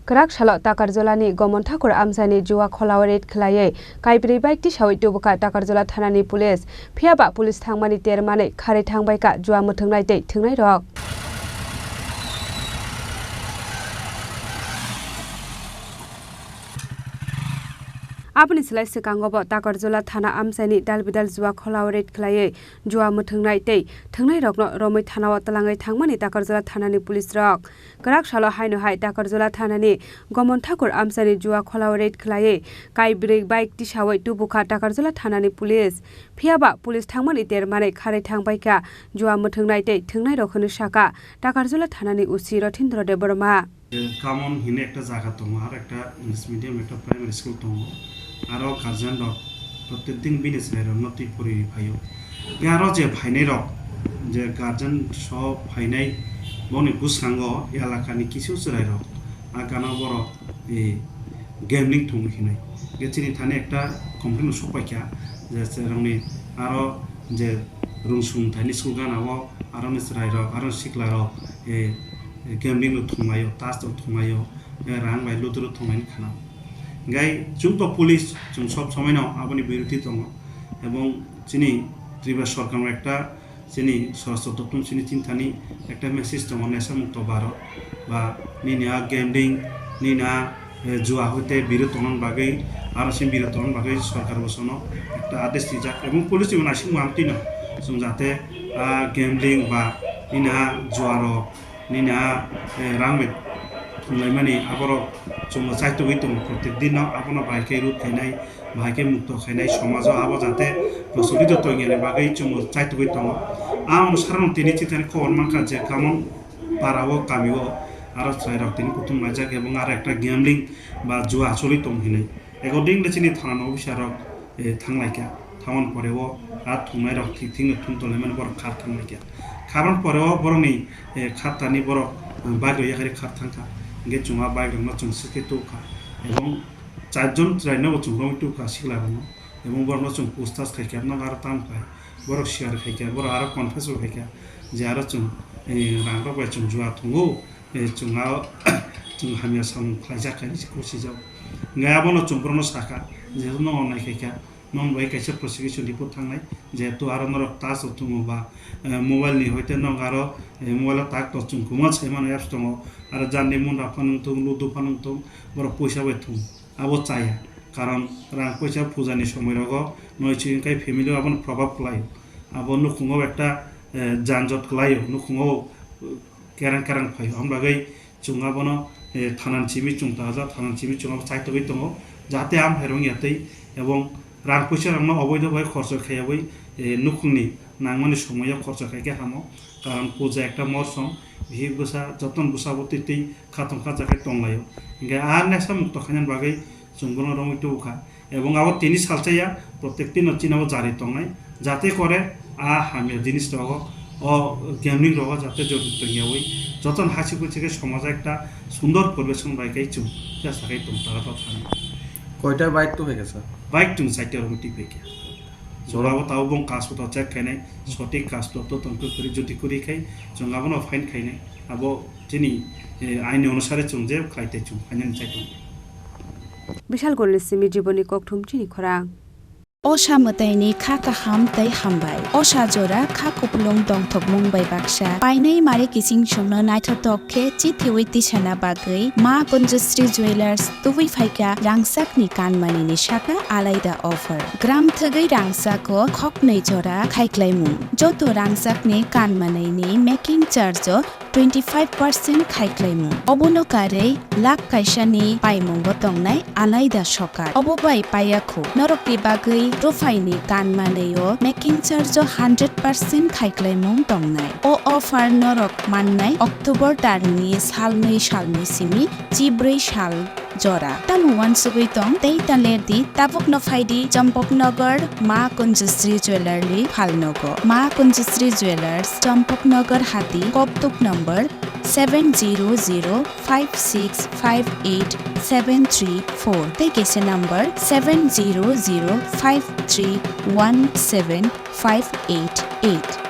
Khorang salo Takarjalani Gaman Thakur Amchaini Juwa Khlaiwi raid Khlaiwi Kaibwrwi BikeTisawi Tubukha Takarjala thanani police phiaba police thangmani termani khari thangbaika Juwa muthungnai tei thungnai rok Apni silai sekangobo Takarjala thana Amchaini dalbidal Juwa Khlaiwi raid Khlaiwi Juwa muthungnai tei thungnai rokno romoi thanao talangai thangmani Takarjala thanani police rok Khorang salo haino hai Takarjala thanani Gaman Thakur Amchaini Juwa Khlaiwi raid Khlaiwi Kaibwrwi BikeTisawi Tubukha Takarjala thanani police phiaba police thangmani termani khari thangbaika Juwa muthungnai tei thungnai rokhoni saka Takarjala thanani usi Rothindra Deborma Gaman hine ekta jaga tongo ar ekta English medium ekta primary school tongo aro guardian rok proত্যেকদিন বিনেস রে নতি পরি ভাইও ইয়ারো যে ভাইনাই rock যে guardian সব ভাইনাই বনি বুসাঙ্গ এলাকানি কিছু চরাই রক আগানা বড় এই গেমলিং থংখিনাই গেচিনি থানে একটা কমপ্লেন সপাইকা যে সেরংনি আরো যে রুমসুম থানি সুগানাও আরো নিসরাই রক আরো সিকলা রক এই গেমলিং থংমায়ো তাস থংমায়ো রাং বাই লুতুরু থংমাইনি খানা গাই যুক্ত পুলিশ সব সময় নাও আপনি বিরোধী দङ এবং চিনি ত্রিপুরা সরকার একটা চিনি সরস্বতম চিনি চিন্তানি একটা মেসেজ দङ নেশামুক্ত ভারত বা নিনা গেমলিং নিনা জুয়া হইতে বিরত হন বাগৈ আর সে বিরত হন বাগৈ সরকার বসন একটা আদেশ দিজাক এবং পুলিশ জীবন আসি মামতি না যাতে গেমলিং বা নিনা জুয়ার নিনা রাংবে Khlaiwi aboro chung chaito goi tong protek din abono baike rut khainai baike mukto khainai somajo abo jate prosolito toingene bagai chung chaito goi tong am saron tini chitani khobor manka je Gaman parao kamiwo aro chairok tini kutum majak ebong ar ekta gambling ba juwa choli tong hinai according to chini thana officerok thanglaikia thamon poreo ar thungnai rok thing thungtolaiman bor khar thanglaikia kharon poreo boroni khatani bor bagro yakari khar thangka গে চুঙা bike রং চুং সিকে টুকা এবং চারজন ট্রাইনাও চুং রং টুকা শিখলা রং এবং বড় চুং পোস্টাস খাইকা না আর তাম খাই বড় শেয়ার খাইকা বড় আর কনফেসর খাইকা যে আর চুং রাং রক বাই চুং জুয়া থঙ্গো চুঙা চুং হামিয়া সাম খাইজা খাইনি কোসি যাও গায়াবনো চুং বড় সাকা যে ন অনাই খাইকা নন বাই কাইসা প্রসিকিউশন রিপোর্ট থাংনাই যেহেতু আর নরক তাস তুম বা মোবাইল নি হইতে নং আর মোবাইল তাক তো চুং কুমা ছাইমান অ্যাপস দङ আর জানি মুন রাফানুং তুং লুদু ফানুং তুং বড় পয়সা বাই তুং আবো চায়া কারণ রাং পয়সা পূজানি সময় রগ নয়চিনকাই ফ্যামিলি আবন প্রভাব ক্লাই আবো নুকুঙাও একটা যানজট ক্লাইও নুকুঙাও কেরাং কেরাং ফাই আমবাগৈ চুঙাবনো থানান চিমি চুং তাজা থানান চিমি চুঙাবো চাইতে গই দङ যাতে আম হেরং ইয়াতেই এবং রাং পয়সা রাং অবৈধভাবে খরচ খাইয়াবই নুকুংনি নাংমানি সময় খরচ খাইকে হামো কারণ পূজা একটা মরসম ভিহি বুসা যতন বুসাবতীতেই খাতম খাজাকে টংলাयो ইংগে আর নেশা মুক্ত খাইনান বাগৈ জুংবন রঙই টুকা এবং আবার তিনি সালচাইয়া প্রত্যেকটি নচিনাও জারি টংনাই যাতে করে হামিয়া জিনিস রগ ও গেমলিং রগ যাতে জড়িত গিয়াবই যতন হাসি খুশিকে সমাজে একটা সুন্দর পরিবেশন বাইকাই চুং চেষ্টাকাই টং তারা তো থানে কয়টা বাইক তো হয়ে গেছে বাইক টুং সাইটে রঙটি পেকে জোড়াবো তাও বং কাজ তো চেক খাইনাই সঠিক কাজ তো তন্ত্র করে যদি করি খাই জঙ্গাবনো ফাইন খাইনাই আবো যিনি আইনি অনুসারে চুং যে খাইতে চুং ফাইনাল চাইতো বিশাল গল্লিসিমি জীবনী ককথুম চিনি খরাং Osha mataini kha kaham tai hambai osha jora kha kuplong dongthok mungbai baksa painai mare kising chungno naithotok chi thiwi tisana bagai ma Kunjusri jewelers tuwi phaika rangsak ni kanmani ni shaka alaida offer gram thagai rangsak ko khoknai jora khaiklaimu joto rangsak ni kanmanai ni making charge 25% khaiklaimu obono kare lak kaisani paimong botongnai alaida shokar obobai payakho norokti bagai Profaini kanmaneyo making charge 100% khaiklaimung tongnai o offer norok mannai October tarni salnai salni simi chibrei sal jora tamu wansugui tong tei talerdi tabuk no faidi Champoknagar Ma Kunjusri Jewelry Phalnogo Ma Kunjusri Jewelers Champoknagar Hati Koptuk number 70056587334 Tekese number 70053175888